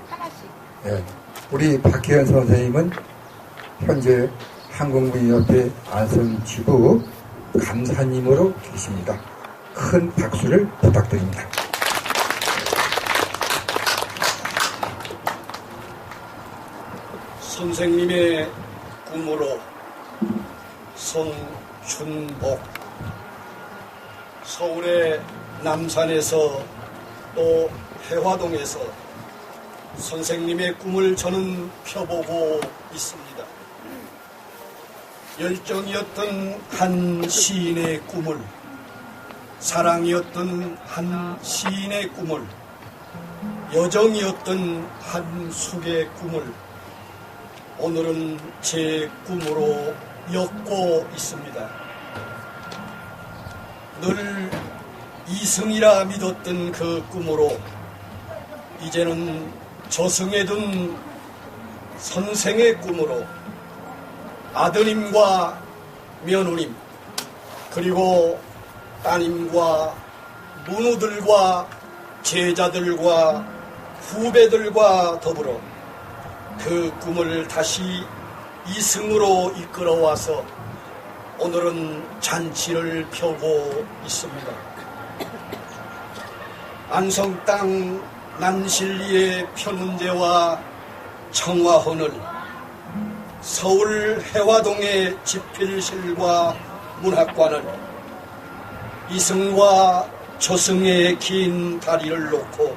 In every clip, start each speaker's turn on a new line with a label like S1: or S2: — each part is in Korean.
S1: 하나씩.
S2: 네. 우리 박혜연 선생님은 현재 한국문협회 안성지부 감사님으로 계십니다. 큰 박수를 부탁드립니다.
S3: 선생님의 꿈으로 송춘복, 서울의 남산에서 또 해화동에서 선생님의 꿈을 저는 펴보고 있습니다. 열정이었던 한 시인의 꿈을, 사랑이었던 한 시인의 꿈을, 여정이었던 한 숙의 꿈을 오늘은 제 꿈으로 엮고 있습니다. 늘 이승이라 믿었던 그 꿈으로 이제는 저승에 둔 선생의 꿈으로 아드님과 며느님 그리고 따님과 문우들과 제자들과 후배들과 더불어 그 꿈을 다시 이승으로 이끌어와서 오늘은 잔치를 펴고 있습니다. 안성 땅 난실리의 편운제와 청화헌을, 서울 해화동의 집필실과 문학관을, 이승과 저승의 긴 다리를 놓고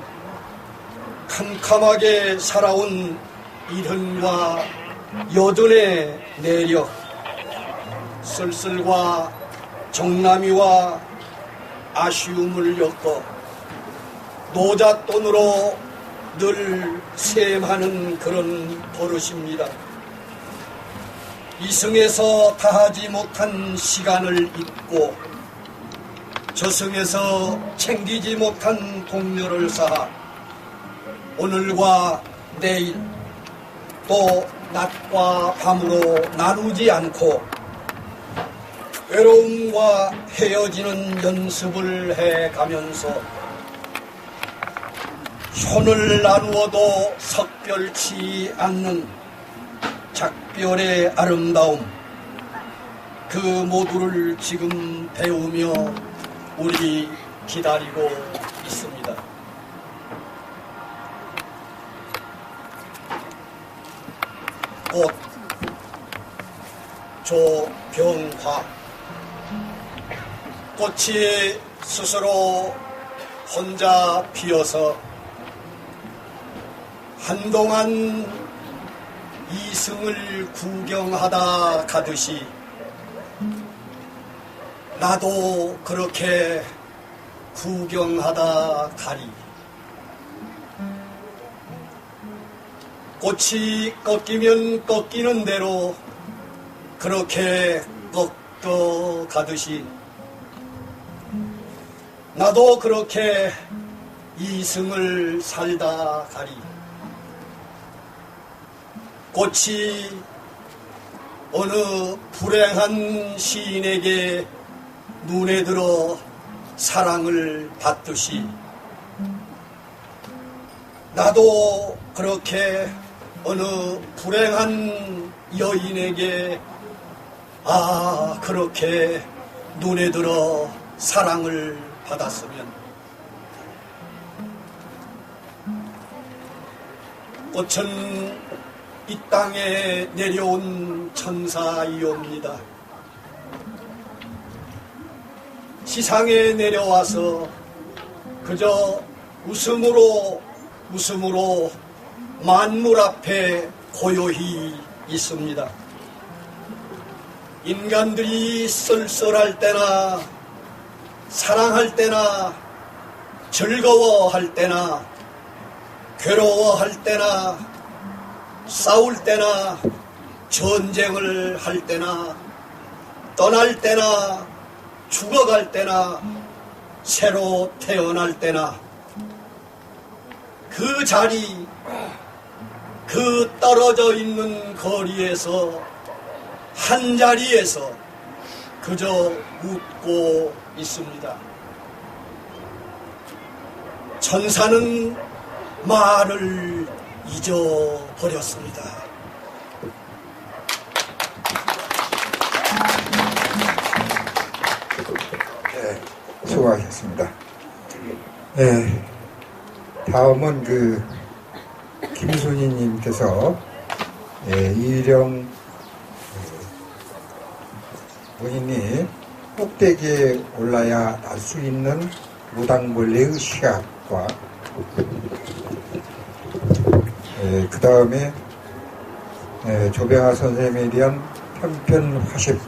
S3: 캄캄하게 살아온 일흔과 여든의 내력, 쓸쓸과 정남이와 아쉬움을 엮어 노잣돈으로 늘 셈하는 그런 버릇입니다. 이승에서 다하지 못한 시간을 잊고 저승에서 챙기지 못한 동료를 쌓아 오늘과 내일 또 낮과 밤으로 나누지 않고 외로움과 헤어지는 연습을 해가면서 손을 나누어도 섞별치 않는 작별의 아름다움, 그 모두를 지금 배우며 우리 기다리고 있습니다. 꽃, 조병화. 꽃이 스스로 혼자 피어서 한동안 이승을 구경하다 가듯이 나도 그렇게 구경하다 가리. 꽃이 꺾이면 꺾이는 대로 그렇게 꺾어 가듯이 나도 그렇게 이승을 살다 가리. 꽃이 어느 불행한 시인에게 눈에 들어 사랑을 받듯이 나도 그렇게 어느 불행한 여인에게 그렇게 눈에 들어 사랑을 받았으면 꽃은 이 땅에 내려온 천사이옵니다. 지상에 내려와서 그저 웃음으로 만물 앞에 고요히 있습니다. 인간들이 쓸쓸할 때나 사랑할 때나 즐거워할 때나 괴로워할 때나 싸울 때나 전쟁을 할 때나 떠날 때나 죽어갈 때나 새로 태어날 때나 그 자리, 그 떨어져 있는 거리에서 한 자리에서 그저 웃고 있습니다. 천사는 말을 잊어버렸습니다.
S2: 네, 수고하셨습니다. 네, 다음은 김순희님께서 이령 부인이 꼭대기에 올라야 날 수 있는 무당벌레의 시학과 그 다음에 조병아 선생님에 대한 편편 화십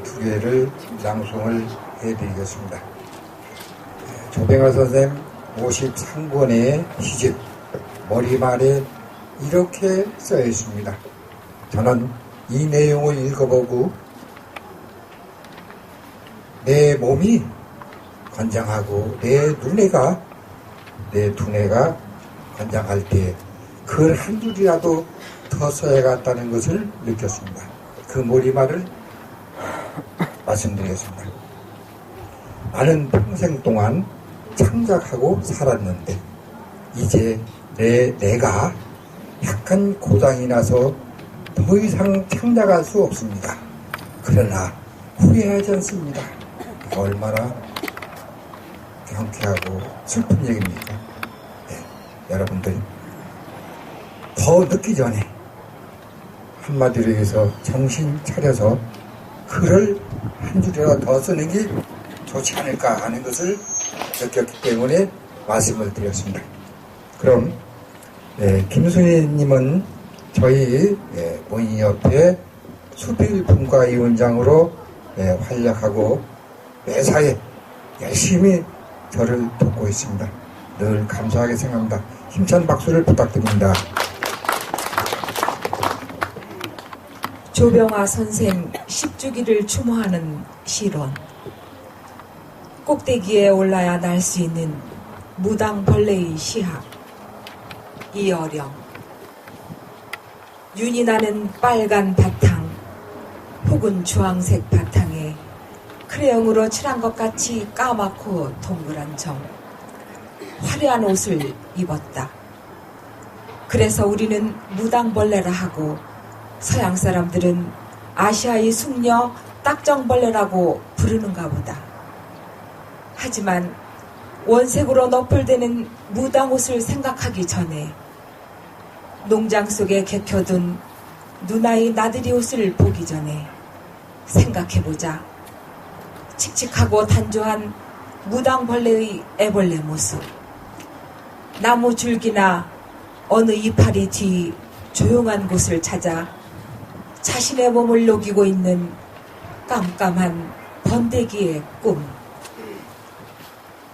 S2: 두 개를 낭송을 해드리겠습니다. 조병아 선생님 53권의 시집 머리말에 이렇게 써 있습니다. 저는 이 내용을 읽어보고 내 몸이 건장하고 내 두뇌가 건장할 때 글 한 줄이라도 더 써야겠다는 것을 느꼈습니다. 그 머리말을 말씀드리겠습니다. 나는 평생 동안 창작하고 살았는데 이제 내가 약간 고장이 나서 더 이상 창작할 수 없습니다. 그러나 후회하지 않습니다. 얼마나 경쾌하고 슬픈 얘기입니까? 네, 여러분들 더 늦기 전에 한마디로 해서 정신 차려서 글을 한 줄이라도 더 쓰는 게 좋지 않을까 하는 것을 느꼈기 때문에 말씀을 드렸습니다. 그럼 김순희님은 저희 모인협회 수필분과위원장으로 활약하고 매사에 열심히 저를 돕고 있습니다. 늘 감사하게 생각합니다. 힘찬 박수를 부탁드립니다.
S1: 조병아 선생 10주기를 추모하는 시론. 꼭대기에 올라야 날 수 있는 무당벌레의 시학. 이어령. 윤이 나는 빨간 바탕 혹은 주황색 바탕에 크레용으로 칠한 것 같이 까맣고 동그란 점, 화려한 옷을 입었다. 그래서 우리는 무당벌레라 하고 서양 사람들은 아시아의 숙녀 딱정벌레라고 부르는가 보다. 하지만 원색으로 너풀대는 무당옷을 생각하기 전에 농장 속에 개켜둔 누나의 나들이 옷을 보기 전에 생각해보자. 칙칙하고 단조한 무당벌레의 애벌레 모습. 나무 줄기나 어느 이파리 뒤 조용한 곳을 찾아 자신의 몸을 녹이고 있는 깜깜한 번데기의 꿈.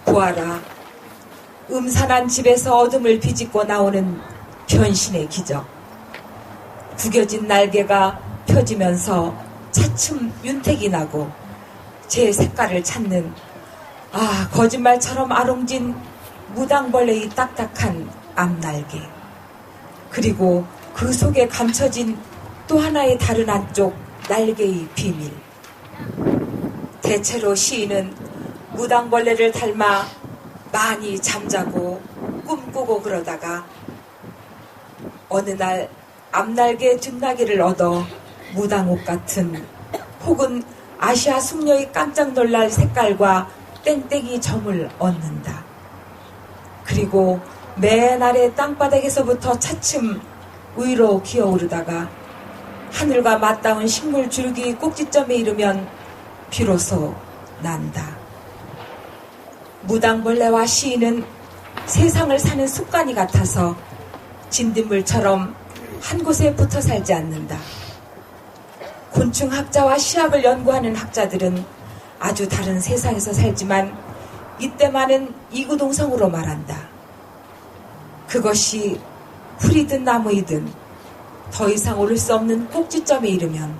S1: 보아라, 음산한 집에서 어둠을 비집고 나오는 변신의 기적. 구겨진 날개가 펴지면서 차츰 윤택이 나고 제 색깔을 찾는 거짓말처럼 아롱진 무당벌레의 딱딱한 앞날개. 그리고 그 속에 감춰진 또 하나의 다른 한쪽 날개의 비밀. 대체로 시인은 무당벌레를 닮아 많이 잠자고 꿈꾸고 그러다가 어느 날 앞날개 뒷날개를 얻어 무당옷 같은 혹은 아시아 숙녀의 깜짝 놀랄 색깔과 땡땡이 점을 얻는다. 그리고 맨 아래 땅바닥에서부터 차츰 위로 기어오르다가 하늘과 맞닿은 식물 줄기 꼭지점에 이르면 비로소 난다. 무당벌레와 시인은 세상을 사는 습관이 같아서 진딧물처럼 한 곳에 붙어 살지 않는다. 곤충학자와 시학을 연구하는 학자들은 아주 다른 세상에서 살지만 이때만은 이구동성으로 말한다. 그것이 풀이든 나무이든 더 이상 오를 수 없는 꼭지점에 이르면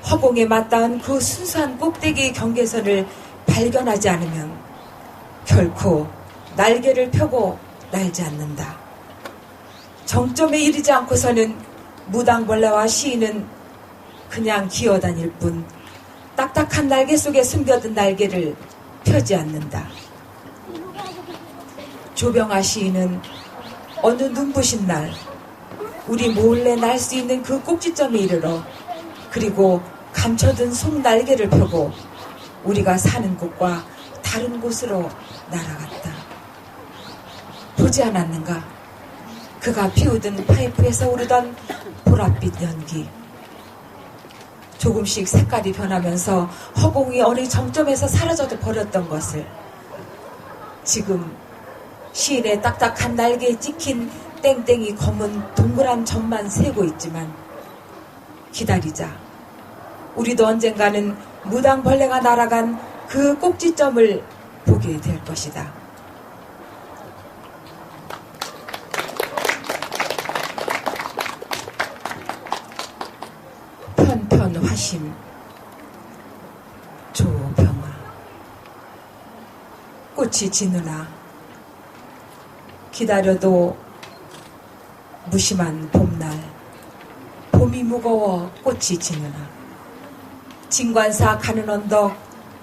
S1: 허공에 맞닿은 그 순수한 꼭대기의 경계선을 발견하지 않으면 결코 날개를 펴고 날지 않는다. 정점에 이르지 않고서는 무당벌레와 시인은 그냥 기어다닐 뿐 딱딱한 날개 속에 숨겨둔 날개를 펴지 않는다. 조병아 시인은 어느 눈부신 날 우리 몰래 날 수 있는 그 꼭지점에 이르러 그리고 감춰둔 속날개를 펴고 우리가 사는 곳과 다른 곳으로 날아갔다. 보지 않았는가? 그가 피우던 파이프에서 오르던 보랏빛 연기. 조금씩 색깔이 변하면서 허공이 어느 정점에서 사라져도 버렸던 것을 지금 시인의 딱딱한 날개에 찍힌 땡땡이 검은 동그란 점만 세고 있지만 기다리자. 우리도 언젠가는 무당벌레가 날아간 그 꼭지점을 보게 될 것이다. 편편 화심 조병아. 꽃이 지느나 기다려도 무심한 봄날 봄이 무거워 꽃이 지느나 진관사 가는 언덕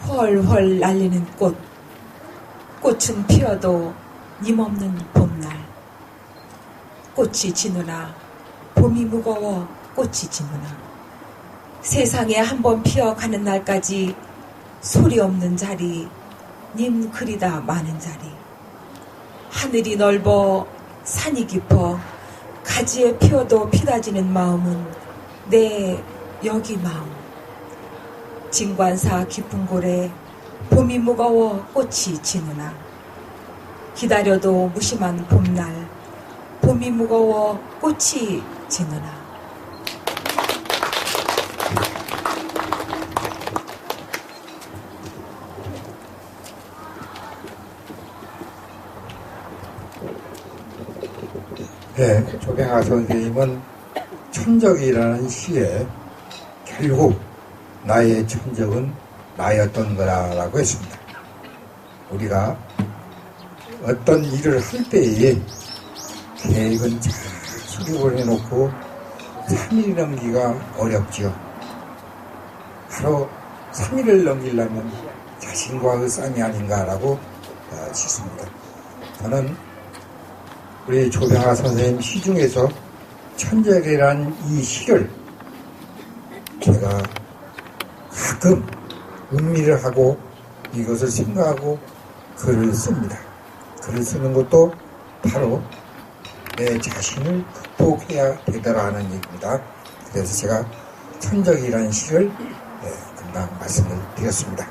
S1: 훨훨 날리는 꽃 꽃은 피어도 님없는 봄날 꽃이 지느나 봄이 무거워 꽃이 지느나 세상에 한번 피어가는 날까지 소리 없는 자리 님 그리다 많은 자리 하늘이 넓어 산이 깊어 가지에 피어도 피다지는 마음은 내 여기 마음 진관사 깊은 고래 봄이 무거워 꽃이 지느나 기다려도 무심한 봄날 봄이 무거워 꽃이 지느나
S2: 네, 조병아 선생님은 천적이라는 시에 결국 나의 천적은 나였던 거라고 했습니다. 우리가 어떤 일을 할 때에 계획은 잘 수립을 해놓고 3일 넘기가 어렵죠. 바로 3일을 넘기려면 자신과의 싸움이 아닌가라고 싶습니다. 저는 우리 조병아 선생님 시 중에서 천적이란 이 시를 제가 가끔 음미를 하고 이것을 생각하고 글을 씁니다. 글을 쓰는 것도 바로 내 자신을 극복해야 되더라는 얘기입니다. 그래서 제가 천적이라는 시를 금방 말씀을 드렸습니다.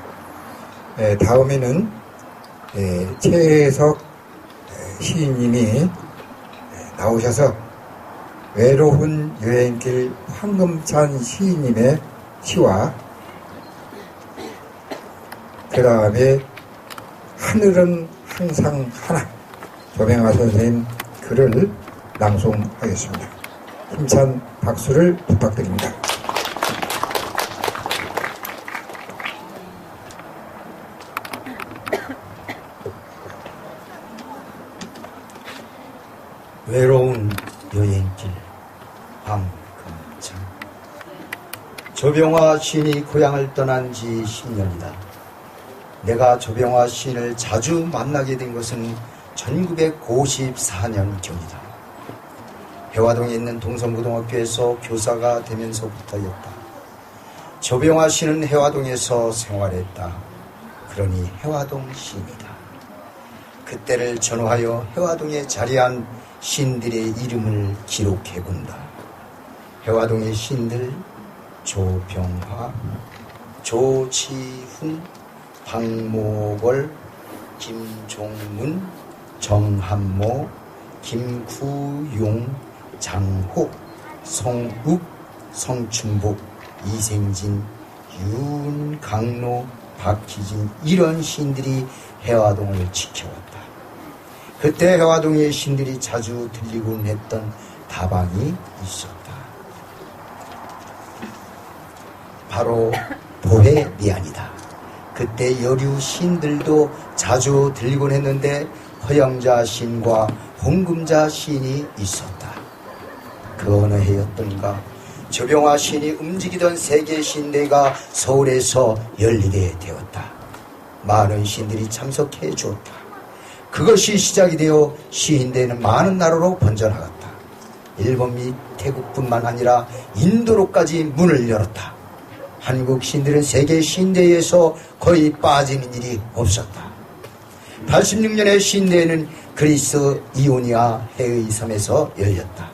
S2: 다음에는 최혜석 시인님이 나오셔서 외로운 여행길 황금찬 시인님의 시와 그 다음에 하늘은 항상 하나 조병아 선생님 글을 낭송하겠습니다. 힘찬 박수를 부탁드립니다.
S3: 외로운 여행길 황금찬. 조병아 시인이 고향을 떠난 지 10년이다. 내가 조병아 시인을 자주 만나게 된 것은 1954년 경이다. 해화동에 있는 동성고등학교에서 교사가 되면서부터였다. 조병아 시인은 해화동에서 생활했다. 그러니 해화동 시인이다. 그때를 전후하여 해화동에 자리한 시인들의 이름을 기록해본다. 해화동의 시인들 조병화, 조치훈, 박모걸, 김종문, 정한모, 김구용, 장혹, 성욱, 성춘복, 이생진, 윤강로, 박희진 이런 시인들이 해화동을 지켜왔다. 그때 해화동의 시인들이 자주 들리곤 했던 다방이 있었다. 바로 보혜미안이다. 그때 여류 시인들도 자주 들리곤 했는데 허영자 시인과 홍금자 시인이 있었다. 그 어느 해였던가 조병화 시인이 움직이던 세계 시인대회가 서울에서 열리게 되었다. 많은 시인들이 참석해 주었다. 그것이 시작이 되어 시인대회는 많은 나라로 번져나갔다. 일본 및 태국뿐만 아니라 인도로까지 문을 열었다. 한국 시인들은 세계 시인대회에서 거의 빠지는 일이 없었다. 86년의 시인대회는 그리스 이오니아 해의 섬에서 열렸다.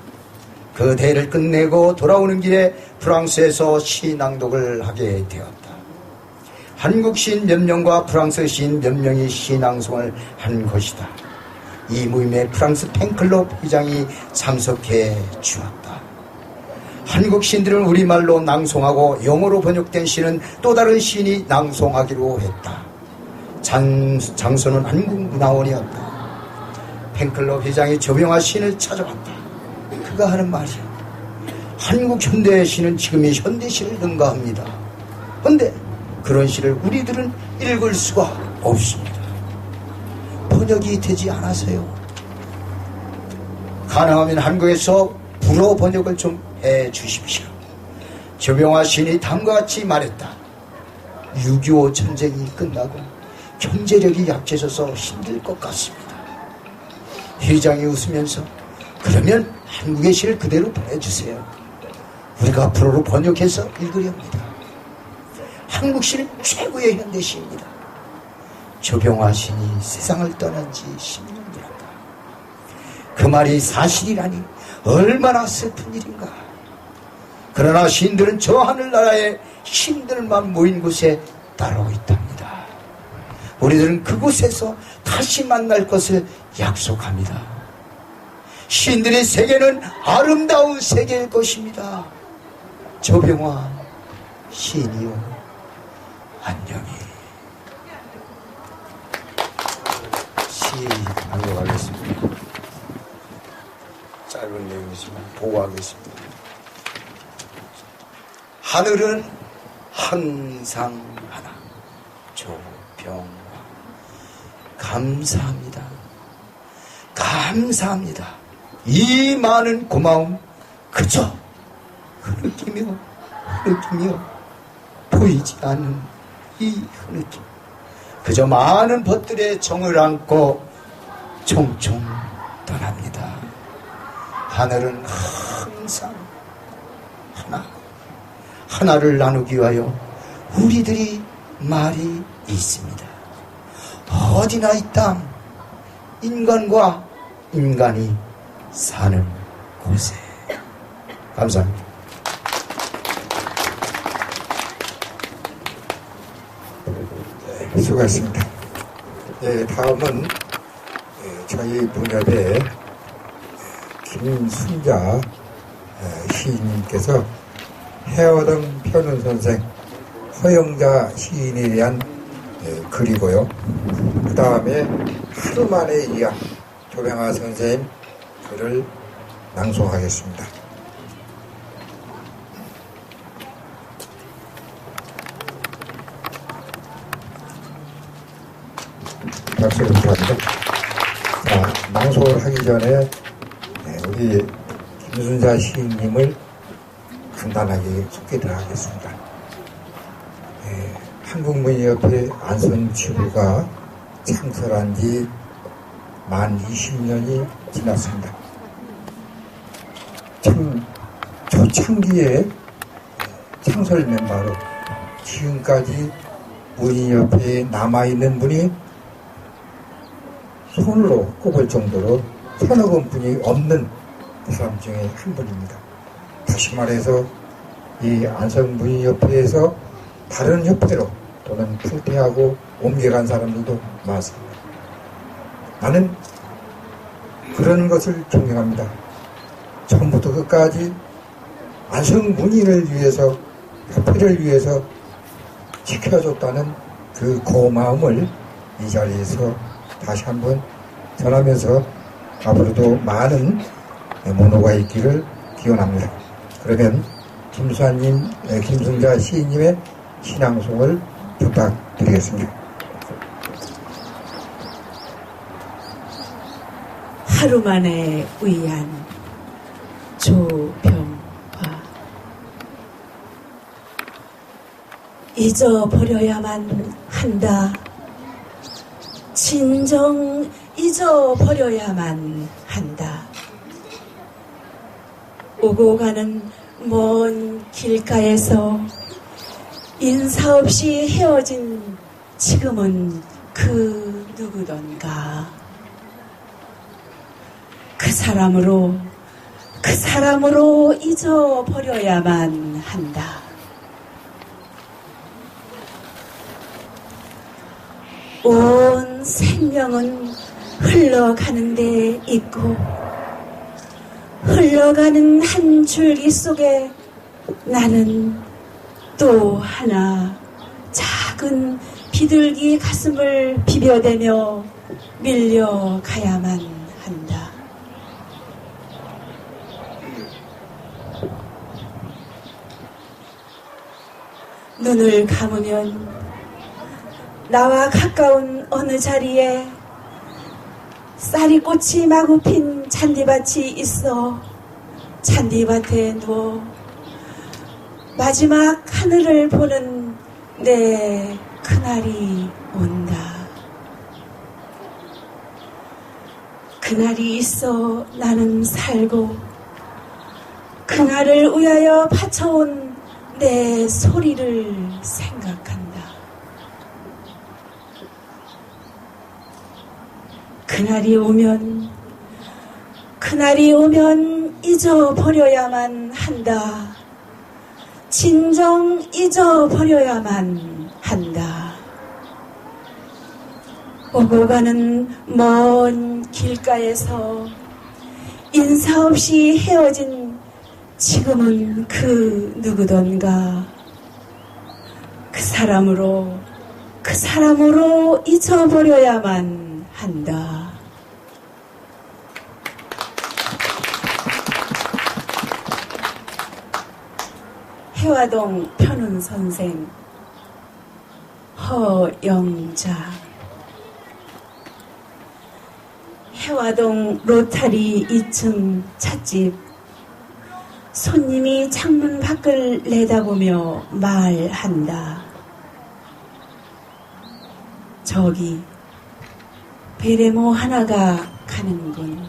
S3: 그 대회를 끝내고 돌아오는 길에 프랑스에서 시 낭독을 하게 되었다. 한국 시인 몇 명과 프랑스 시인 몇 명이 시 낭송을 한 것이다. 이 모임에 프랑스 팬클럽 회장이 참석해 주었다. 한국 시인들은 우리말로 낭송하고 영어로 번역된 시는 또 다른 시인이 낭송하기로 했다. 장소는 한국문화원이었다. 팬클럽 회장이 조병화 시인을 찾아갔다. 그가 하는 말이야. 한국 현대 시는 지금의 현대 시를 능가합니다. 그런데 그런 시를 우리들은 읽을 수가 없습니다. 번역이 되지 않아서요. 가능하면 한국에서 불어 번역을 좀 해주십시오. 조병화 시인이 다음과 같이 말했다. 6.25 전쟁이 끝나고 경제력이 약해져서 힘들 것 같습니다. 회장이 웃으면서 그러면 한국의 시를 그대로 보내주세요. 우리가 불어로 번역해서 읽으렵니다. 한국 시는 최고의 현대시입니다. 조병화 시인이 세상을 떠난 지 10년이란다. 그 말이 사실이라니 얼마나 슬픈 일인가. 그러나 시인들은 저 하늘나라의 신들만 모인 곳에 따르고 있답니다. 우리들은 그곳에서 다시 만날 것을 약속합니다. 시인들의 세계는 아름다운 세계일 것입니다. 조병화 시인이요, 안녕히. 시 낭독하겠습니다. 짧은 내용이지만 보고하겠습니다. 하늘은 항상 하나. 조병화. 감사합니다. 감사합니다. 이 많은 고마움 그저 흐느끼며 보이지 않는 이 흐느낌, 그저 많은 벗들의 정을 안고 총총 떠납니다. 하늘은 항상 하나를 나누기 위하여 우리들이 말이 있습니다. 어디나 이 땅, 인간과 인간이 사는 곳에. 감사합니다.
S2: 수고하셨습니다. 다음은 저희 문협의 김순자 시인님께서 해어등 펴는 선생 허영자 시인에 대한 글이고요. 그 다음에 하루 만에 이야 조병화 선생님 글을 낭송하겠습니다. 박수를 부탁드립니다. 자, 낭송을 하기 전에 우리 김순자 시인님을 간단하게 소개를 하겠습니다. 한국문예협회 안성지부가 창설한 지 만 20년이 지났습니다. 참 초창기에 창설 멤버로 지금까지 문예협회에 남아있는 분이 손으로 꼽을 정도로 서너 분이 없는 사람 중에 한 분입니다. 다시 말해서 이 안성문예협회에서 다른 협회로 또는 탈퇴하고 옮겨간 사람들도 많습니다. 나는 그런 것을 존경합니다. 처음부터 끝까지 안성문인을 위해서, 협회를 위해서 지켜줬다는 그 고마움을 이 자리에서 다시 한번 전하면서 앞으로도 많은 모노가 있기를 기원합니다. 그러면 김순자 시인님의 신앙송을 부탁드리겠습니다.
S4: 하루 만에 위안 조병화. 잊어버려야만 한다. 진정 잊어버려야만 한다. 오고 가는 먼 길가에서 인사 없이 헤어진 지금은 그 누구던가. 그 사람으로 잊어버려야만 한다. 온 생명은 흘러가는 데 있고 흘러가는 한 줄기 속에 나는 또 하나 작은 비둘기 가슴을 비벼대며 밀려가야만 한다. 눈을 감으면 나와 가까운 어느 자리에 쌀이꽃이 마구 핀 잔디밭이 있어 잔디밭에 누워 마지막 하늘을 보는 내 그날이 온다. 그날이 있어 나는 살고 그날을 위하여 바쳐온 내 소리를 생각한다. 그날이 오면 잊어버려야만 한다. 진정 잊어버려야만 한다. 오고 가는 먼 길가에서 인사 없이 헤어진 지금은 그 누구던가. 그 사람으로 잊어버려야만 한다. 해화동 편운선생 허영자. 해화동 로타리 2층 찻집. 손님이 창문 밖을 내다보며 말한다. 저기 베레모 하나가 가는군.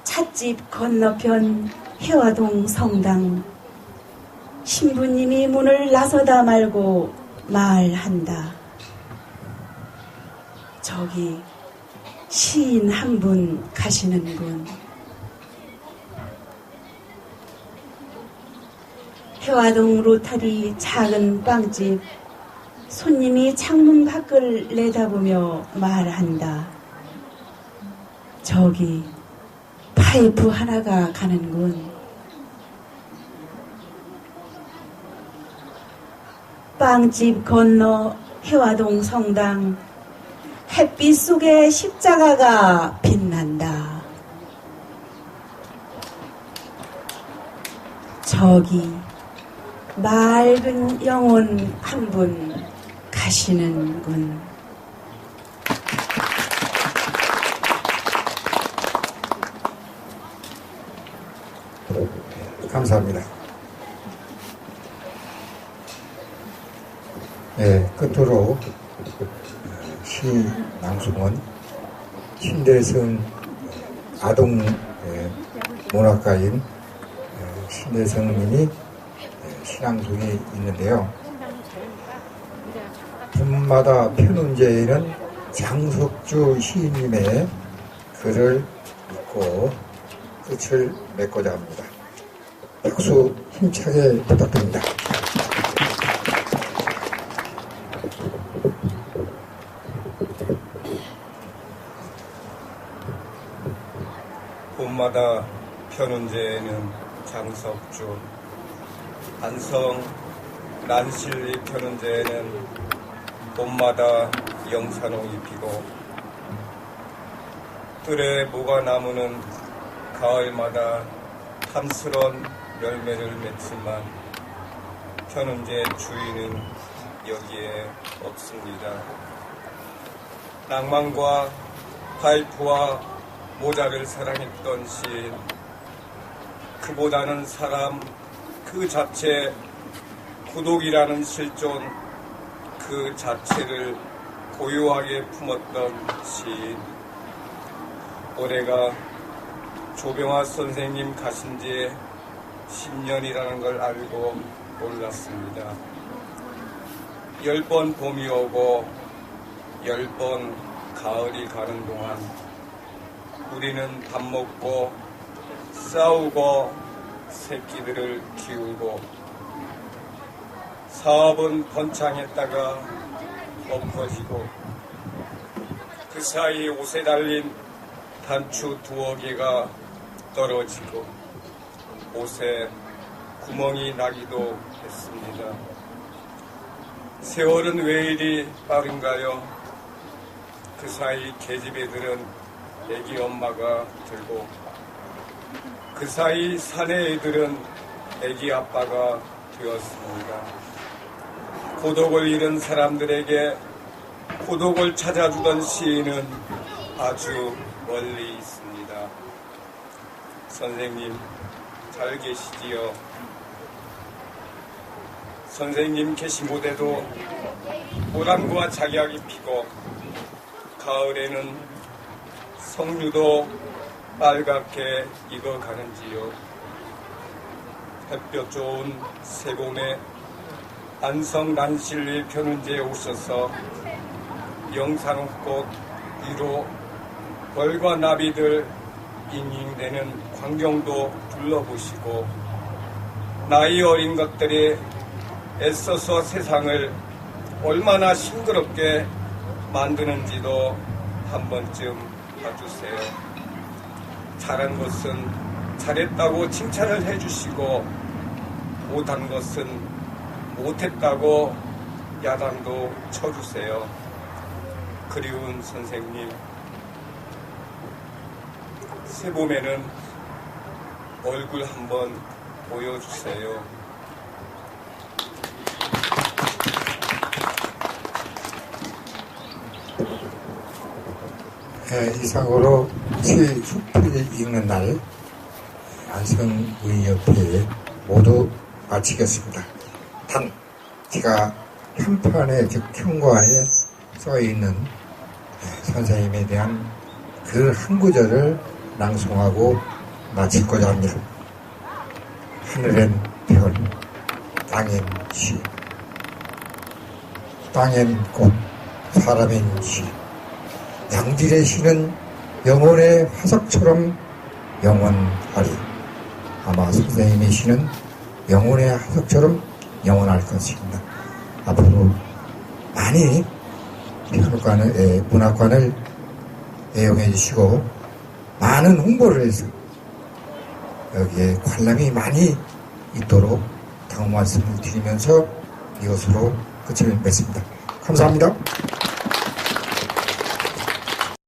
S4: 찻집 건너편 해화동 성당. 신부님이 문을 나서다 말고 말한다. 저기 시인 한 분 가시는군. 해화동 로타리 작은 빵집. 손님이 창문 밖을 내다보며 말한다. 저기 파이프 하나가 가는군. 빵집 건너 해화동 성당. 햇빛 속에 십자가가 빛난다. 저기 맑은 영혼 한 분 가시는군.
S2: 감사합니다. 네, 끝으로 시 낭송은 신대성 아동 문학가인 신대성님이 시낭송이 있는데요. 봄마다 편운제에는 장석주 시인님의 글을 읽고 끝을 맺고자 합니다. 박수 힘차게 부탁드립니다.
S5: 봄마다 편운제에는 장석주, 안성 난실리 편운제에는 봄마다 영산홍이 피고 뜰에 모가 나무는 가을마다 탐스런 열매를 맺지만 편운제 주인은 여기에 없습니다. 낭만과 파이프와 모자를 사랑했던 시인, 그보다는 사람, 그 자체, 고독이라는 실존 그 자체를 고요하게 품었던 시인. 올해가 조병화 선생님 가신 지 10년이라는 걸 알고 놀랐습니다. 10번 봄이 오고 10번 가을이 가는 동안 우리는 밥 먹고 싸우고 새끼들을 키우고 사업은 번창했다가 엎어지고 그 사이 옷에 달린 단추 2어 개가 떨어지고 옷에 구멍이 나기도 했습니다. 세월은 왜 이리 빠른가요? 그 사이 계집애들은 애기 엄마가 들고 그 사이 사내 애들은 애기 아빠가 되었습니다. 고독을 잃은 사람들에게 고독을 찾아주던 시인은 아주 멀리 있습니다. 선생님 잘 계시지요? 선생님 계신 곳에도 모란과 작약이 피고 가을에는 석류도 빨갛게 익어가는지요. 햇볕 좋은 새봄에 안성 난실리 편운제에 오셔서 영산홍꽃 위로 벌과 나비들 잉잉대는 광경도 둘러보시고 나이 어린 것들이 애써서 세상을 얼마나 싱그럽게 만드는지도 한 번쯤 봐주세요. 잘한 것은 잘했다고 칭찬을 해주시고 못한 것은 못했다고 야단도 쳐주세요. 그리운 선생님, 새봄에는 얼굴 한번 보여주세요.
S2: 이상으로 숲을 읽는 날 안성의협회 모두 마치겠습니다. 단 제가 현판에 즉 현관에 써있는 선생님에 대한 글 한 구절을 낭송하고 마치고자 합니다. 하늘엔 별, 땅엔 시, 땅엔 꽃, 사람엔 시. 양질의 시는 영혼의 화석처럼 영원하리. 아마 선생님의 시는 영혼의 화석처럼 영원할 것입니다. 앞으로 많이 문학관을 애용해 주시고 많은 홍보를 해서 여기에 관람이 많이 있도록 당부 말씀을 드리면서 이것으로 끝을 맺습니다. 감사합니다.